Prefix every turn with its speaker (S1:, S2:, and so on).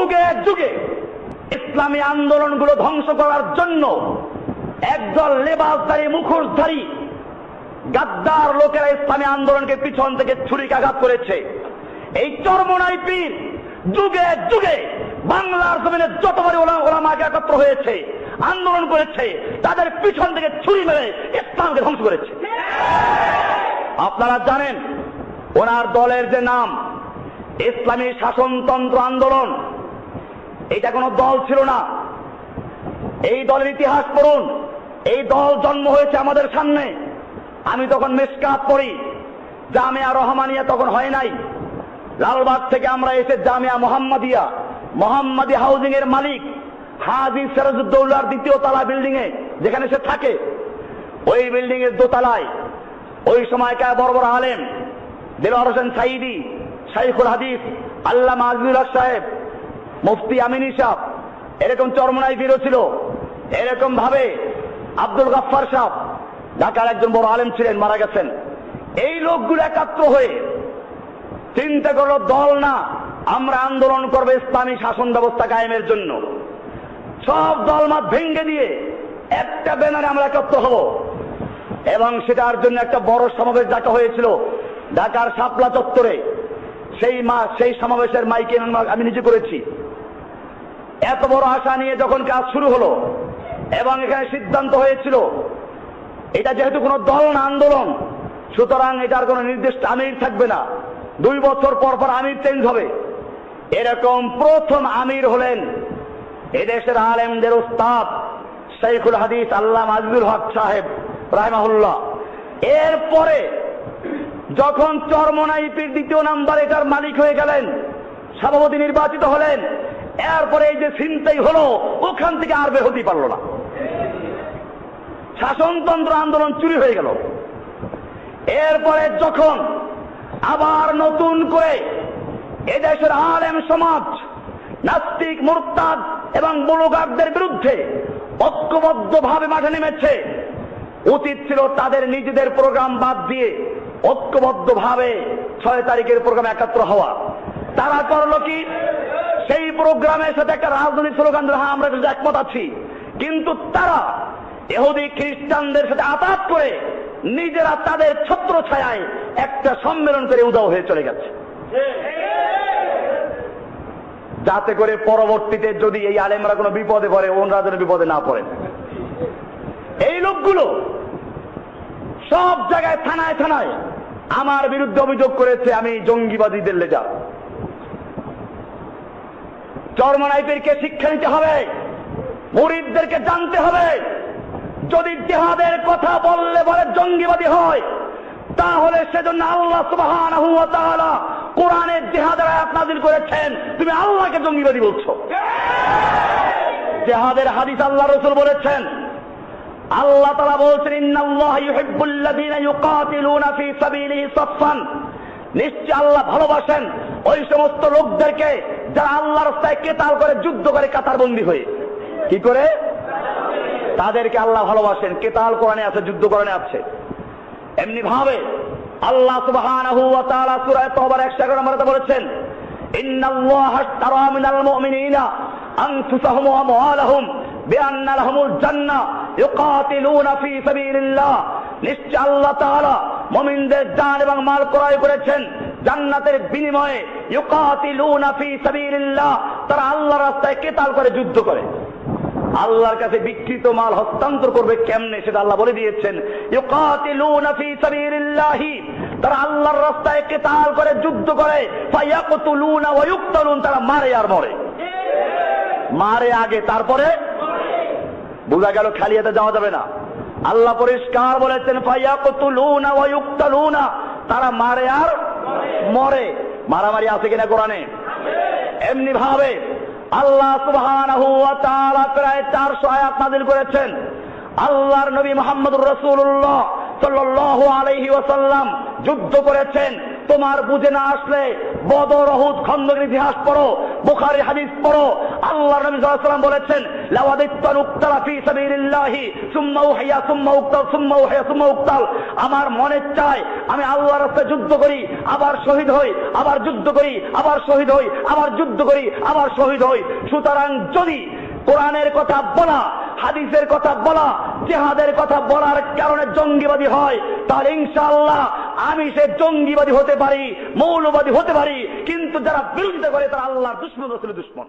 S1: যুগে যুগে ইসলামী আন্দোলনগুলো ধ্বংস করার জন্য একদল লেবাসধারী মুখোশধারী গাদ্দার লোকেরা ইসলামী আন্দোলনকে পিছন থেকে ছুরিকাঘাত করেছে। এই চরমোনাই পীর যুগে যুগে বাংলার জমিনে যতবারই ওলামাকে একত্র হয়েছে, আন্দোলন করেছে, তাদের পিছন থেকে ছুরি মেরে ইসলামকে ধ্বংস করেছে। আপনারা জানেন ওনার দলের যে নাম ইসলামী শাসনতন্ত্র আন্দোলন, এটা কোনো দল ছিল না। এই দলের ইতিহাস পড়ুন। এই দল জন্ম হয়েছে আমাদের সামনে। আমি তখন মিশকাত পড়ি, জামিয়া রহমানিয়া তখন হয় নাই। লালবাগ থেকে আমরা এসে জামিয়া মোহাম্মদী হাউজিং এর মালিক হাজী সিরাজউদ্দৌলার দ্বিতীয় তলা বিল্ডিং এ যেখানে সে থাকে, ওই বিল্ডিং এর দোতলায় ওই সময়কার বড় বড় আলেম দেলোয়ার হোসেন সাইদি, শাইখুল হাদিস আল্লামা আজিজুল হক সাহেব, মুফতি আমিনী সাহেব, এরকম চরমোনাই পীরও ছিল। এরকম ভাবে আব্দুল গাফফার সাহেব ঢাকার একজন বড় আলেম ছিলেন, মারা গেছেন। এই লোকগুলো একাত্র হয়ে চিন্তা করলো, দল না, আমরা আন্দোলন করবো ইসলামী শাসন ব্যবস্থা কায়েমের জন্য। সব দলমত ভেঙ্গে দিয়ে একটা ব্যানারে আমরা একত্র হব, এবং সেটার জন্য একটা বড় সমাবেশ ডাকা হয়েছিল ঢাকার শাপলা চত্বরে। সেই সমাবেশের মাইকে আমি নিজে করেছি। এত বড় আশা নিয়ে যখন কাজ শুরু হলো এবং এখানে সিদ্ধান্ত হয়েছিল এটা যেহেতু কোনো দল না, আন্দোলন, সুতরাং এটার কোনো নির্দিষ্ট আমির থাকবে না, 2 বছর পর পর আমির চেঞ্জ হবে। এরকম প্রথম আমির হলেন এদেশের আলেমদের উস্তাদ শাইখুল হাদিস আল্লামা আজিজুল হক সাহেব রাহিমাহুল্লাহ। এরপরে যখন চরমোনাই পীর দ্বিতীয় নাম্বার এটার মালিক হয়ে গেলেন, সভাপতি নির্বাচিত হলেন, এরপরে এই যে ছিনতাই হলো, ওখান থেকে আর বের হতেই পারল না। শাসনতন্ত্র আন্দোলন চুরি হয়ে গেল। এরপরে যখন আবার নতুন করে এদেশের আলেম সমাজ নাস্তিক, মুরতাদ এবং ব্লগারদের বিরুদ্ধে ঐক্যবদ্ধভাবে মাঠে নেমেছে, উচিত ছিল তাদের নিজেদের প্রোগ্রাম বাদ দিয়ে ঐক্যবদ্ধভাবে 6 তারিখের প্রোগ্রামে একাত্র হওয়া। তারা করলো কি, সেই প্রোগ্রামের সাথে একটা রাজনৈতিক স্লোগান দিল, হ্যাঁ আমরা একমত আছি, কিন্তু তারা ইহুদি খ্রিস্টানদের সাথে আতাত করে নিজেরা তাদের ছত্র ছায়ায় একটা সম্মেলন করে উধাও হয়ে চলে গেছে, যাতে করে পরবর্তীতে যদি এই আলেমরা কোনো বিপদে পড়ে, ওনারা যেন বিপদে না পড়েন। এই লোকগুলো সব জায়গায় থানায় থানায় আমার বিরুদ্ধে অভিযোগ করেছে আমি জঙ্গিবাদীদের লেজা। চরমোনাই পীরকে শিক্ষা নিতে হবে, মুরিদদেরকে জানতে হবে, যদি জিহাদের কথা বললে বলে জঙ্গিবাদী হয়, তাহলে সেজন্য আল্লাহ সুবহানাহু ওয়া তাআলা কোরআনের জিহাদের আয়াত নাযিল করেছেন, তুমি আল্লাহকে জঙ্গিবাদী বলছো। জিহাদের হাদিস আল্লাহ রাসূল বলেছেন, আল্লাহ তাআলা বলছেন, ইন্নাল্লাহা ইউহিব্বুল্লাযীনা ইউকাতিলুনা ফী সাবিলিহি সাফফান, নিশ্চয় আল্লাহ ভালোবাসেন ওই সমস্ত লোকদেরকে যারা আল্লাহর রাস্তায় কিতাল করে, যুদ্ধ করে, কাতারবন্দী হয়ে। কি করে? তাদেরকে আল্লাহ ভালোবাসেন। কিতাল কোরআনে আছে, যুদ্ধ কোরআনে আছে। এমনি ভাবে আল্লাহ সুবহানাহু ওয়া তাআলা সূরা তাওবার 111 নম্বরে বলেছেন, ইন্নাল্লাহা আশতারা মিনাল মুমিনিনা আনফুসাহুম ওয়া আমওয়ালাহুম বিআন্না লাহুমুল জান্নাহ ইউকাতিলুনা ফী সাবিলিল্লাহ, নিশ্চয় আল্লাহ তাআলা মুমিনদের জান এবং মাল ক্রয় করেছেন জান্নাতের বিনিময়ে। ইউকাতিলুনা ফী সাবিলিল্লাহ, তারা আল্লাহর রাস্তায় কিতাল করে, যুদ্ধ করে। আল্লাহর কাছে বিকৃত মাল হস্তান্তর করবে কেমনে সেটা আল্লাহ বলে দিয়েছেন। ইউকাতিলুনা ফী সাবিলিল্লাহি, তারা আল্লাহর রাস্তায় কিতাল করে, যুদ্ধ করে। ফায়াকতুলুনা ওয়া ইউকতালুন, তারা মারে আর মরে। মারে আগে, তারপরে বোঝা গেল খালি হাতে যাওয়া যাবে না। আল্লাহ পরিষ্কার বলেছেন, ফায়াকতুলুনা ওয়া ইউকতালুনা, তারা মারে আর মরে। মারামারি আছে কিনা কোরআনে? এমনি ভাবে আল্লাহ সুবহানাহু ওয়া তাআলা প্রায় 400 আয়াত নাযিল করেছেন। আল্লাহর নবী মুহাম্মদুর রাসূলুল্লাহ সাল্লাল্লাহু আলাইহি ওয়াসাল্লাম যুদ্ধ করেছেন। তোমার বুঝে না আসলে বদর, উহুদ, খন্দকের ইতিহাস পড়ো, বুখারী হাদিস পড়ো। আল্লাহ নবী সাল্লাল্লাহু আলাইহি ওয়াসাল্লাম বলেছেন, লাওয়াদিত্তু উক্তালা ফি সাবিলিল্লাহি সুম্মা উহিয়া সুম্মা উক্তাল সুম্মা উহিয়া সুম্মা উক্তাল। আমার মনে চায় আমি আল্লাহর রাস্তায় যুদ্ধ করি, আবার শহীদ হই, আবার যুদ্ধ করি, আবার শহীদ হই, আবার যুদ্ধ করি, আবার শহীদ হই। সুতরাং যদি কোরআনের কথা বলা, হাদিসের কথা বলা, জিহাদের কথা বলার কারণে জঙ্গিবাদী হয়, তাহলে ইনশাআল্লাহ আমি সে জঙ্গিবাদী হতে পারি, মৌলবাদী হতে পারি, কিন্তু যারা বিরোধিতা করে তারা আল্লাহর দুশমন, রাসূলের দুশমন।